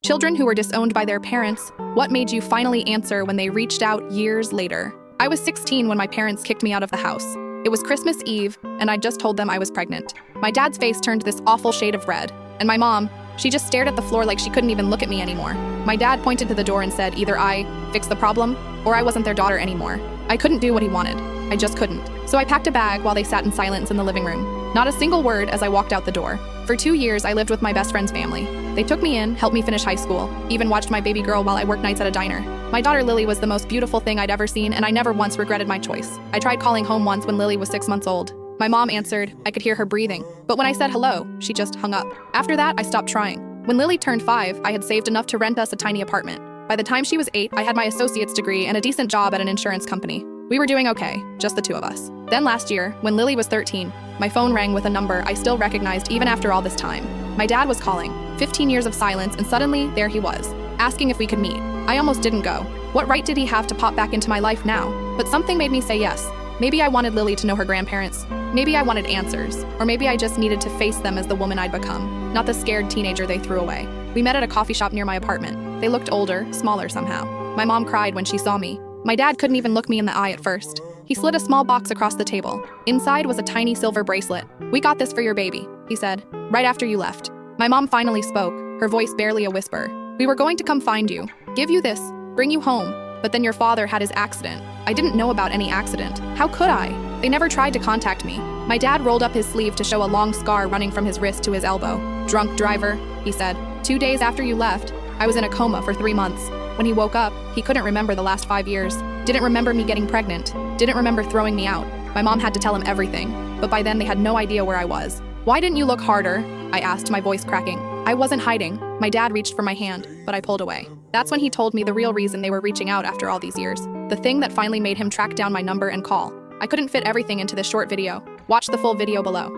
Children who were disowned by their parents, what made you finally answer when they reached out years later? I was 16 when my parents kicked me out of the house. It was Christmas Eve, and I just told them I was pregnant. My dad's face turned this awful shade of red, and my mom, she just stared at the floor like she couldn't even look at me anymore. My dad pointed to the door and said either I fixed the problem, or I wasn't their daughter anymore. I couldn't do what he wanted. I just couldn't. So I packed a bag while they sat in silence in the living room. Not a single word as I walked out the door. For 2 years, I lived with my best friend's family. They took me in, helped me finish high school, even watched my baby girl while I worked nights at a diner. My daughter Lily was the most beautiful thing I'd ever seen, and I never once regretted my choice. I tried calling home once when Lily was 6 months old. My mom answered. I could hear her breathing. But when I said hello, she just hung up. After that, I stopped trying. When Lily turned 5, I had saved enough to rent us a tiny apartment. By the time she was 8, I had my associate's degree and a decent job at an insurance company. We were doing okay, just the two of us. Then last year, when Lily was 13, my phone rang with a number I still recognized even after all this time. My dad was calling. 15 years of silence, and suddenly, there he was, asking if we could meet. I almost didn't go. What right did he have to pop back into my life now? But something made me say yes. Maybe I wanted Lily to know her grandparents. Maybe I wanted answers. Or maybe I just needed to face them as the woman I'd become, not the scared teenager they threw away. We met at a coffee shop near my apartment. They looked older, smaller somehow. My mom cried when she saw me. My dad couldn't even look me in the eye at first. He slid a small box across the table. Inside was a tiny silver bracelet. "We got this for your baby," he said, "right after you left." My mom finally spoke, her voice barely a whisper. "We were going to come find you, give you this, bring you home, but then your father had his accident. I didn't know about any accident. How could I? They never tried to contact me." My dad rolled up his sleeve to show a long scar running from his wrist to his elbow. "Drunk driver," he said. "2 days after you left, I was in a coma for 3 months. When he woke up, he couldn't remember the last 5 years. Didn't remember me getting pregnant. Didn't remember throwing me out. My mom had to tell him everything, but by then they had no idea where I was. Why didn't you look harder?" I asked, my voice cracking. I wasn't hiding. My dad reached for my hand, but I pulled away. That's when he told me the real reason they were reaching out after all these years. The thing that finally made him track down my number and call. I couldn't fit everything into this short video. Watch the full video below.